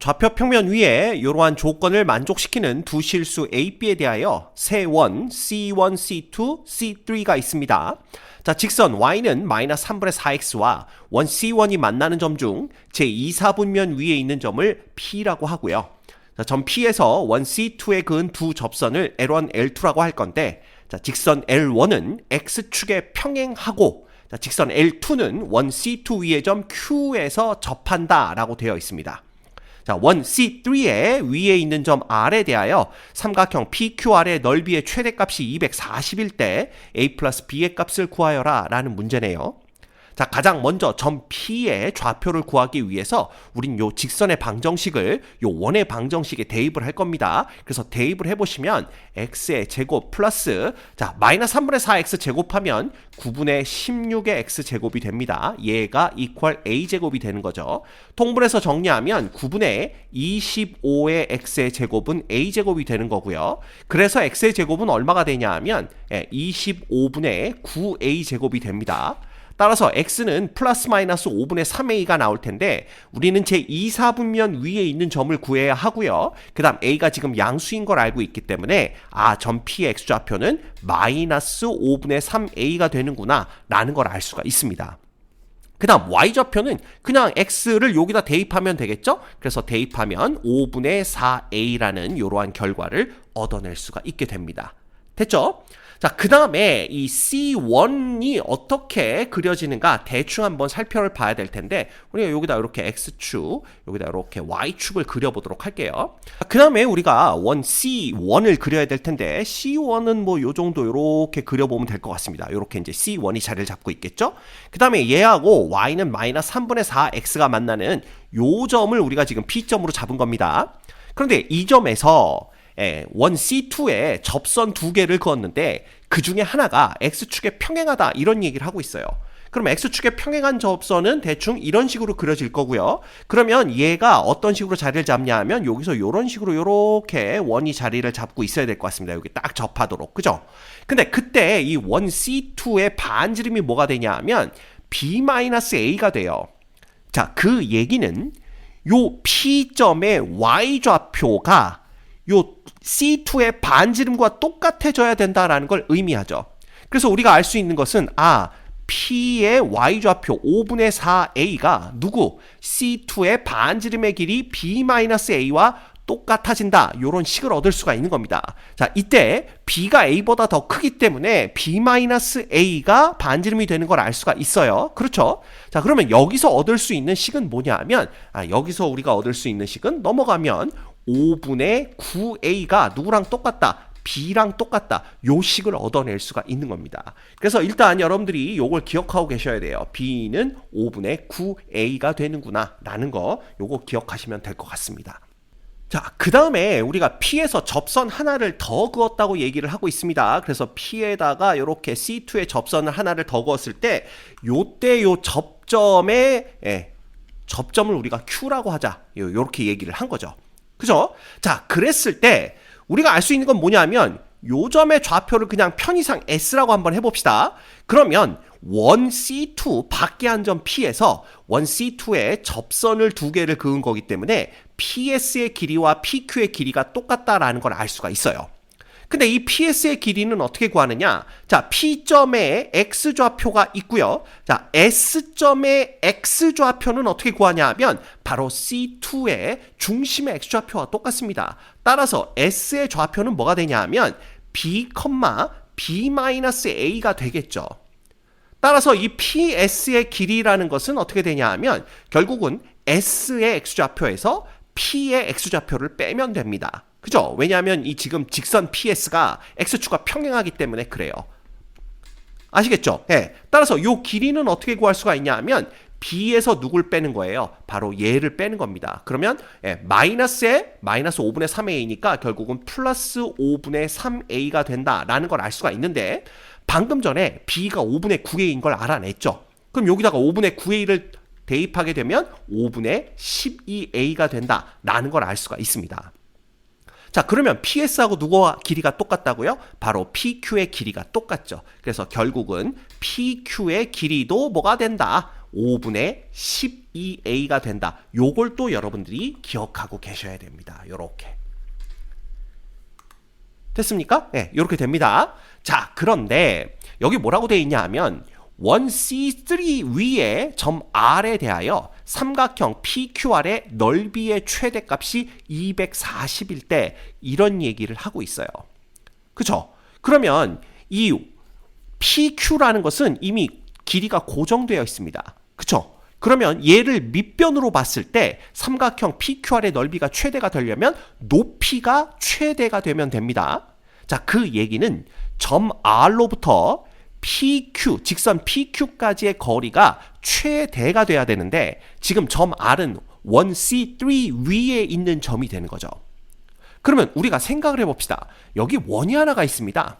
좌표 평면 위에 이러한 조건을 만족시키는 두 실수 A, B에 대하여 세 원 C1, C2, C3가 있습니다. 자, 직선 y는 마이너스 3분의 4x와 원 C1이 만나는 점 중 제2, 4분면 위에 있는 점을 P라고 하고요. 자, 점 P에서 원 C2에 그은 두 접선을 L1, L2라고 할 건데, 자, 직선 L1은 X축에 평행하고, 자, 직선 L2는 원 C2 위의 점 Q에서 접한다 라고 되어 있습니다. 자, 원 C3의 위에 있는 점 R에 대하여 삼각형 PQR의 넓이의 최대값이 240일 때 A 플러스 B의 값을 구하여라 라는 문제네요. 자, 가장 먼저 점 P의 좌표를 구하기 위해서 우린 요 직선의 방정식을 요 원의 방정식에 대입을 할 겁니다. 그래서 대입을 해보시면 x의 제곱 플러스 자 마이너스 3분의 4x 제곱하면 9분의 16의 x제곱이 됩니다. 얘가 이퀄 a제곱이 되는 거죠. 통분해서 정리하면 9분의 25의 x의 제곱은 a제곱이 되는 거고요. 그래서 x의 제곱은 얼마가 되냐 하면 25분의 9a제곱이 됩니다. 따라서 x는 플러스 마이너스 5분의 3a가 나올 텐데 우리는 제2, 4분면 위에 있는 점을 구해야 하고요. 그 다음 a가 지금 양수인 걸 알고 있기 때문에 점 P의 x좌표는 마이너스 5분의 3a가 되는구나 라는 걸 알 수가 있습니다. 그 다음 y좌표는 그냥 x를 여기다 대입하면 되겠죠? 그래서 대입하면 5분의 4a라는 이러한 결과를 얻어낼 수가 있게 됩니다. 됐죠? 자, 그 다음에 이 C1이 어떻게 그려지는가 대충 한번 살펴봐야 될 텐데 우리가 여기다 이렇게 X축, 여기다 이렇게 Y축을 그려보도록 할게요. 그 다음에 우리가 원 C1을 그려야 될 텐데 C1은 뭐 요 정도 이렇게 그려보면 될 것 같습니다. 이렇게 이제 C1이 자리를 잡고 있겠죠? 그 다음에 얘하고 Y는 마이너스 3분의 4X가 만나는 요 점을 우리가 지금 P점으로 잡은 겁니다. 그런데 이 점에서 원 C2에 접선 두 개를 그었는데 그 중에 하나가 X축에 평행하다 이런 얘기를 하고 있어요. 그럼 X축에 평행한 접선은 대충 이런 식으로 그려질 거고요. 그러면 얘가 어떤 식으로 자리를 잡냐 하면 여기서 이런 식으로 이렇게 원이 자리를 잡고 있어야 될 것 같습니다. 여기 딱 접하도록. 그죠? 근데 그때 이 원 C2의 반지름이 뭐가 되냐 하면 B-A가 돼요. 자, 그 얘기는 요 P점의 Y좌표가 요 C2의 반지름과 똑같아져야 된다라는 걸 의미하죠. 그래서 우리가 알 수 있는 것은 P의 Y좌표 5분의 4A가 누구? C2의 반지름의 길이 B-A와 똑같아진다. 요런 식을 얻을 수가 있는 겁니다. 자, 이때 B가 A보다 더 크기 때문에 B-A가 반지름이 되는 걸 알 수가 있어요. 그렇죠? 자, 그러면 여기서 얻을 수 있는 식은 뭐냐 하면 여기서 우리가 얻을 수 있는 식은 넘어가면 5분의 9a가 누구랑 똑같다? b랑 똑같다. 요 식을 얻어낼 수가 있는 겁니다. 그래서 일단 여러분들이 요걸 기억하고 계셔야 돼요. b는 5분의 9a가 되는구나 라는 거 요거 기억하시면 될 것 같습니다. 자, 그 다음에 우리가 P에서 접선 하나를 더 그었다고 얘기를 하고 있습니다. 그래서 P에다가 이렇게 C2의 접선을 하나를 더 그었을 때 요때 요 접점의 접점을 우리가 Q라고 하자. 요렇게 얘기를 한 거죠. 그죠? 자, 그랬을 때 우리가 알 수 있는 건 뭐냐면 요 점의 좌표를 그냥 편의상 S라고 한번 해봅시다. 그러면 원 C2 밖에 한 점 P에서 원 C2에 접선을 두 개를 그은 거기 때문에 PS의 길이와 PQ의 길이가 똑같다라는 걸 알 수가 있어요. 근데 이 PS의 길이는 어떻게 구하느냐? 자, P점에 X좌표가 있고요. 자, S점의 X좌표는 어떻게 구하냐 하면 바로 C2의 중심의 X좌표와 똑같습니다. 따라서 S의 좌표는 뭐가 되냐 하면 B, B-A가 되겠죠. 따라서 이 PS의 길이라는 것은 어떻게 되냐 하면 결국은 S의 X좌표에서 P의 X좌표를 빼면 됩니다. 그죠? 왜냐하면 이 지금 직선 PS가 X축과 평행하기 때문에 그래요. 아시겠죠? 따라서 이 길이는 어떻게 구할 수가 있냐 하면 B에서 누굴 빼는 거예요? 바로 얘를 빼는 겁니다. 그러면 마이너스에 마이너스 5분의 3a니까 결국은 플러스 5분의 3a가 된다라는 걸 알 수가 있는데 방금 전에 B가 5분의 9a인 걸 알아냈죠. 그럼 여기다가 5분의 9a를 대입하게 되면 5분의 12a가 된다라는 걸 알 수가 있습니다. 자, 그러면 PS하고 누구와 길이가 똑같다고요? 바로 PQ의 길이가 똑같죠. 그래서 결국은 PQ의 길이도 뭐가 된다? 5분의 12a가 된다. 요걸 또 여러분들이 기억하고 계셔야 됩니다. 요렇게. 됐습니까? 네, 이렇게 됩니다. 자, 그런데 여기 뭐라고 되어 있냐 하면 원 C3 위에 점 R에 대하여 삼각형 PQR의 넓이의 최대값이 240일 때 이런 얘기를 하고 있어요. 그쵸? 그러면 이 PQ라는 것은 이미 길이가 고정되어 있습니다. 그쵸? 그러면 얘를 밑변으로 봤을 때 삼각형 PQR의 넓이가 최대가 되려면 높이가 최대가 되면 됩니다. 자, 그 얘기는 점 R로부터 PQ, 직선 PQ까지의 거리가 최대가 돼야 되는데 지금 점 R은 원 C3 위에 있는 점이 되는 거죠. 그러면 우리가 생각을 해봅시다. 여기 원이 하나가 있습니다.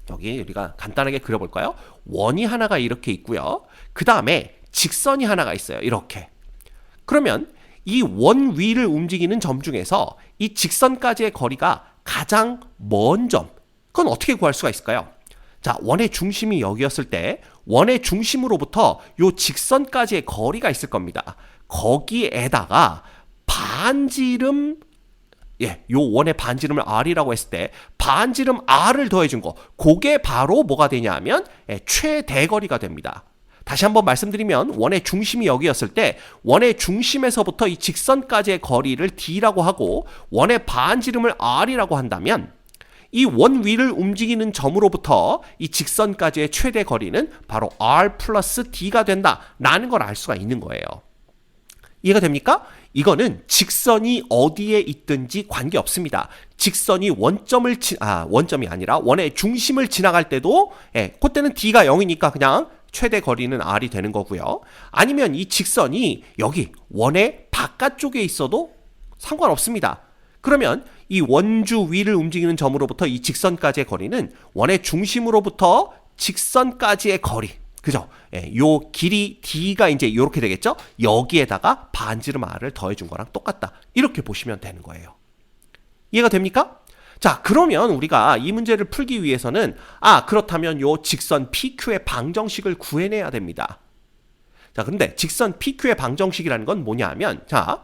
여기 우리가 간단하게 그려볼까요? 원이 하나가 이렇게 있고요. 그 다음에 직선이 하나가 있어요. 이렇게. 그러면 이 원 위를 움직이는 점 중에서 이 직선까지의 거리가 가장 먼 점, 그건 어떻게 구할 수가 있을까요? 자, 원의 중심이 여기였을 때 원의 중심으로부터 요 직선까지의 거리가 있을 겁니다. 거기에다가 반지름, 요 원의 반지름을 R이라고 했을 때 반지름 R을 더해준 거, 그게 바로 뭐가 되냐 하면 최대거리가 됩니다. 다시 한번 말씀드리면 원의 중심이 여기였을 때 원의 중심에서부터 이 직선까지의 거리를 D라고 하고 원의 반지름을 R이라고 한다면 이 원 위를 움직이는 점으로부터 이 직선까지의 최대 거리는 바로 R 플러스 D가 된다라는 걸 알 수가 있는 거예요. 이해가 됩니까? 이거는 직선이 어디에 있든지 관계없습니다. 직선이 원점이 아니라 원의 중심을 지나갈 때도 그때는 D가 0이니까 그냥 최대 거리는 R이 되는 거고요. 아니면 이 직선이 여기 원의 바깥쪽에 있어도 상관없습니다. 그러면 이 원주 위를 움직이는 점으로부터 이 직선까지의 거리는 원의 중심으로부터 직선까지의 거리, 그죠? 요 길이 D가 이제 이렇게 되겠죠? 여기에다가 반지름 R을 더해준 거랑 똑같다. 이렇게 보시면 되는 거예요. 이해가 됩니까? 자, 그러면 우리가 이 문제를 풀기 위해서는 그렇다면 요 직선 PQ의 방정식을 구해내야 됩니다. 자, 근데 직선 PQ의 방정식이라는 건 뭐냐 하면, 자,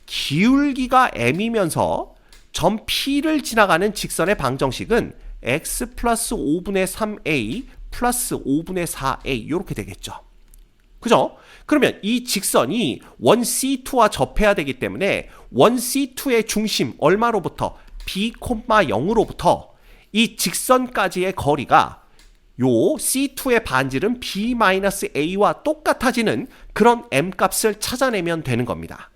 기울기가 m이면서 점 P를 지나가는 직선의 방정식은 x 플러스 5분의 3a 플러스 5분의 4a 이렇게 되겠죠. 그죠? 그러면 이 직선이 원 C2와 접해야 되기 때문에 원 C2의 중심 얼마로부터 b, 0으로부터 이 직선까지의 거리가 요 C2의 반지름 b-a와 똑같아지는 그런 m 값을 찾아내면 되는 겁니다.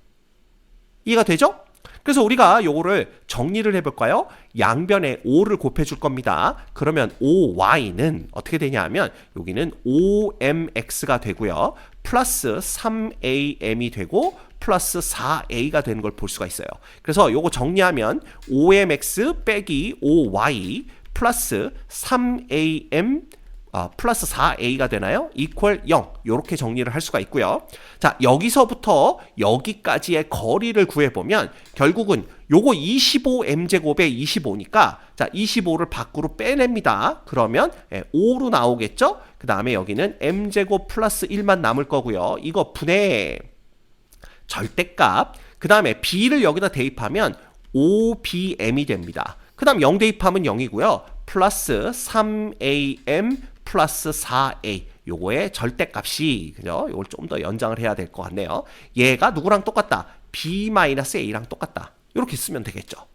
이해가 되죠? 그래서 우리가 요거를 정리를 해볼까요? 양변에 5를 곱해줄 겁니다. 그러면 5y는 어떻게 되냐 하면 여기는 5mx가 되고요. 플러스 3am이 되고 플러스 4a가 되는 걸 볼 수가 있어요. 그래서 요거 정리하면 5mx 빼기 5y 플러스 3am 플러스 4a가 되나요? 이퀄 0 이렇게 정리를 할 수가 있고요. 자, 여기서부터 여기까지의 거리를 구해보면 결국은 요거 25m제곱에 25니까 자 25를 밖으로 빼냅니다. 그러면 5로 나오겠죠? 그 다음에 여기는 m제곱 플러스 1만 남을 거고요. 이거 분의 절대값, 그 다음에 b를 여기다 대입하면 5bm이 됩니다. 그 다음 0 대입하면 0이고요. 플러스 3am 플러스 4a 요거의 절대값이, 그죠? 요걸 좀 더 연장을 해야 될 것 같네요. 얘가 누구랑 똑같다? b-a랑 똑같다. 이렇게 쓰면 되겠죠.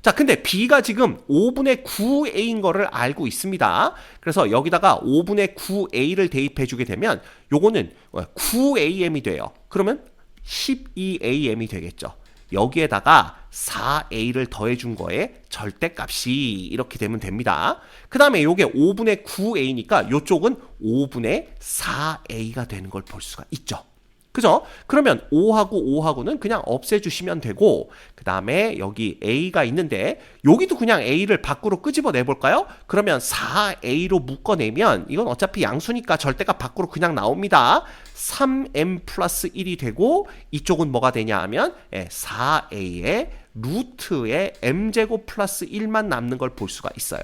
자, 근데 b가 지금 5분의 9a인 거를 알고 있습니다. 그래서 여기다가 5분의 9a를 대입해 주게 되면 요거는 9am이 돼요. 그러면 12am이 되겠죠. 여기에다가 4a를 더해준 거에 절대값이 이렇게 되면 됩니다. 그 다음에 요게 5분의 9a니까 요쪽은 5분의 4a가 되는 걸 볼 수가 있죠. 그죠? 그러면 5하고는 그냥 없애주시면 되고, 그 다음에 여기 a가 있는데 여기도 그냥 a를 밖으로 끄집어 내볼까요? 그러면 4a로 묶어내면 이건 어차피 양수니까 절대값 밖으로 그냥 나옵니다. 3m 플러스 1이 되고 이쪽은 뭐가 되냐 하면 4a의 루트에 m제곱 플러스 1만 남는 걸 볼 수가 있어요.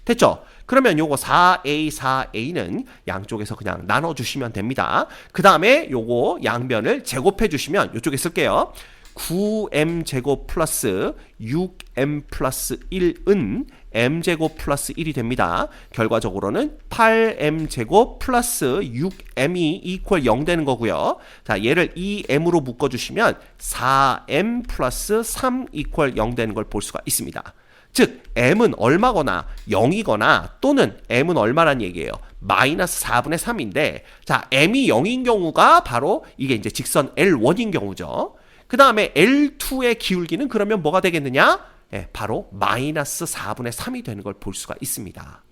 됐죠? 그러면 요거 4a, 4a는 양쪽에서 그냥 나눠주시면 됩니다. 그 다음에 요거 양변을 제곱해 주시면 요쪽에 쓸게요. 9m제곱 플러스 6m 플러스 1은 m제곱 플러스 1이 됩니다. 결과적으로는 8m제곱 플러스 6m이 이퀄 0 되는 거고요. 자, 얘를 2m으로 묶어주시면 4m 플러스 3 이퀄 0 되는 걸 볼 수가 있습니다. 즉 m은 얼마거나 0이거나 또는 m은 얼마란 얘기예요? 마이너스 4분의 3인데 자, m이 0인 경우가 바로 이게 이제 직선 L1인 경우죠. 그 다음에 L2의 기울기는 그러면 뭐가 되겠느냐? 예, 바로 마이너스 4분의 3이 되는 걸 볼 수가 있습니다.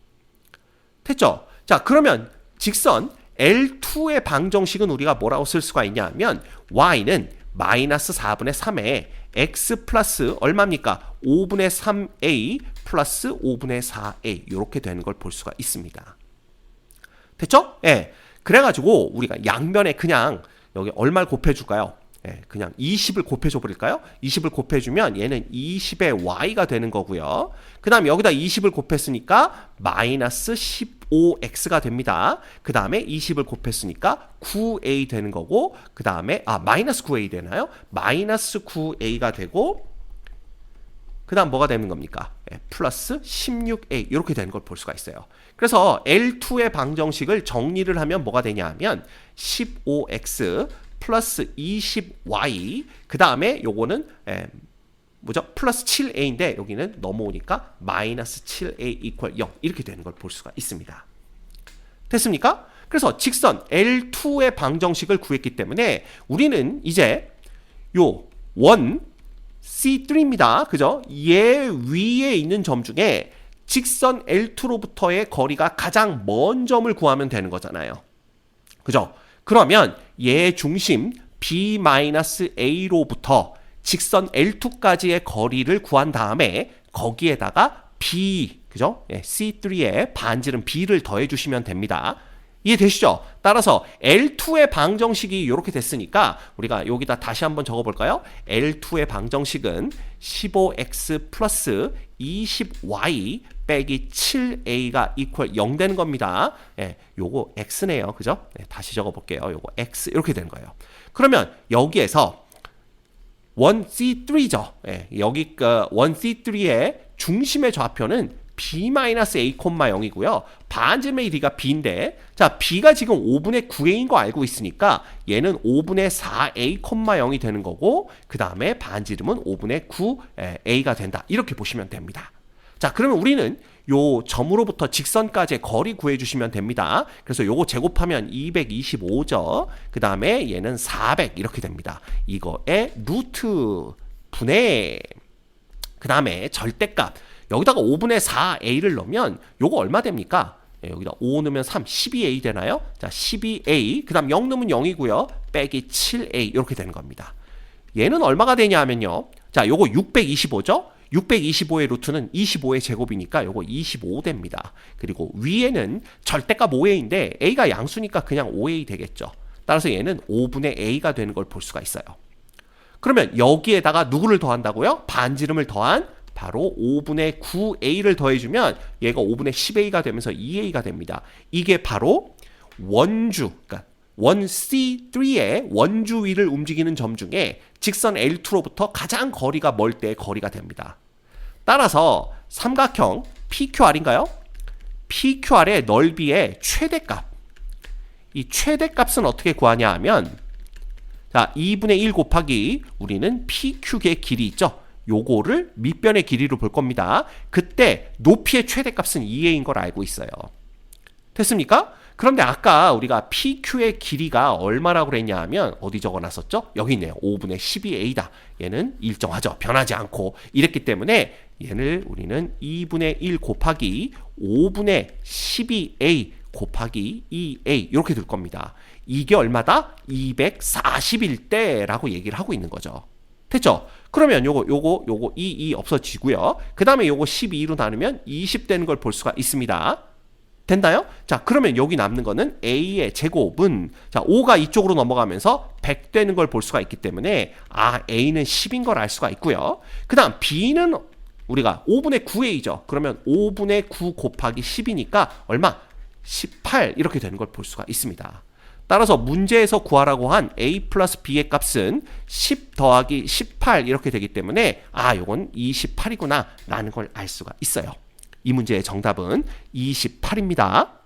됐죠? 자, 그러면 직선 L2의 방정식은 우리가 뭐라고 쓸 수가 있냐 하면 y는 마이너스 4분의 3에 x 플러스 얼마입니까? 5분의 3a 플러스 5분의 4a 이렇게 되는 걸 볼 수가 있습니다. 됐죠? 예. 그래가지고 우리가 양면에 그냥 여기 얼마를 곱해줄까요? 예, 그냥 20을 곱해줘 버릴까요? 20을 곱해주면 얘는 20의 y가 되는 거고요. 그 다음에 여기다 20을 곱했으니까 마이너스 15x가 됩니다. 그 다음에 20을 곱했으니까 9a 되는 거고 그 다음에 마이너스 9a 되나요? 마이너스 9a가 되고 그 다음 뭐가 되는 겁니까? 예, 플러스 16a 이렇게 되는 걸 볼 수가 있어요. 그래서 L2의 방정식을 정리를 하면 뭐가 되냐 하면 15x 플러스 20y 그 다음에 요거는 뭐죠? 플러스 7a인데 여기는 넘어오니까 마이너스 7a 이퀄 0 이렇게 되는 걸 볼 수가 있습니다. 됐습니까? 그래서 직선 L2의 방정식을 구했기 때문에 우리는 이제 요 원 C3입니다. 그죠? 얘 위에 있는 점 중에 직선 L2로부터의 거리가 가장 먼 점을 구하면 되는 거잖아요. 그죠? 그러면 얘 중심 B-A로부터 직선 L2까지의 거리를 구한 다음에 거기에다가 B, 그죠? 예, C3에 반지름 B를 더해 주시면 됩니다. 이해되시죠? 따라서 L2의 방정식이 이렇게 됐으니까 우리가 여기다 다시 한번 적어볼까요? L2의 방정식은 15x 플러스 20y 빼기 7a가 이퀄 0 되는 겁니다. 예, 요거 x네요. 그죠? 네, 다시 적어볼게요. 요거 x 이렇게 되는 거예요. 그러면 여기에서 1C3죠. 예, 여기 1C3의 중심의 좌표는 b-a,0이고요. 반지름의 길이가 b인데 자, b가 지금 5분의 9a인 거 알고 있으니까 얘는 5분의 4a,0이 되는 거고 그 다음에 반지름은 5분의 9a가 된다. 이렇게 보시면 됩니다. 자, 그러면 우리는 요 점으로부터 직선까지의 거리 구해주시면 됩니다. 그래서 요거 제곱하면 225죠. 그 다음에 얘는 400 이렇게 됩니다. 이거의 루트 분의 그 다음에 절대값 여기다가 5분의 4a를 넣으면 요거 얼마 됩니까? 예, 여기다 5 넣으면 3, 12a 되나요? 자, 12a 그 다음 0 넣으면 0이고요. 빼기 7a 이렇게 되는 겁니다. 얘는 얼마가 되냐 하면요. 자, 요거 625죠? 625의 루트는 25의 제곱이니까 요거 25 됩니다. 그리고 위에는 절대값 5a인데 a가 양수니까 그냥 5a 되겠죠. 따라서 얘는 5분의 a가 되는 걸 볼 수가 있어요. 그러면 여기에다가 누구를 더한다고요? 반지름을 더한 바로 5분의 9a를 더해주면 얘가 5분의 10a가 되면서 2a가 됩니다. 이게 바로 원주, 그러니까 1C3의 원주 위를 움직이는 점 중에 직선 L2로부터 가장 거리가 멀 때의 거리가 됩니다. 따라서 삼각형 PQR인가요? PQR의 넓이의 최대값. 이 최대값은 어떻게 구하냐 하면 자, 2분의 1 곱하기 우리는 PQ의 길이 있죠. 요거를 밑변의 길이로 볼 겁니다. 그때 높이의 최대값은 2a인 걸 알고 있어요. 됐습니까? 그런데 아까 우리가 PQ의 길이가 얼마라고 그랬냐 하면 어디 적어놨었죠? 여기 있네요. 5분의 12a다. 얘는 일정하죠. 변하지 않고 이랬기 때문에 얘를 우리는 2분의 1 곱하기 5분의 12a 곱하기 2a 이렇게 둘 겁니다. 이게 얼마다? 241대라고 얘기를 하고 있는 거죠. 됐죠? 그러면 요거 2 없어지고요. 그 다음에 요거 12로 나누면 20 되는 걸 볼 수가 있습니다. 됐나요? 자, 그러면 여기 남는 거는 a의 제곱은 자, 5가 이쪽으로 넘어가면서 100 되는 걸 볼 수가 있기 때문에 a는 10인 걸 알 수가 있고요. 그 다음 b는 우리가 5분의 9a죠. 그러면 5분의 9 곱하기 10이니까 얼마? 18 이렇게 되는 걸 볼 수가 있습니다. 따라서 문제에서 구하라고 한 a 플러스 b의 값은 10 더하기 18 이렇게 되기 때문에 요건 28이구나 라는 걸 알 수가 있어요. 이 문제의 정답은 28입니다.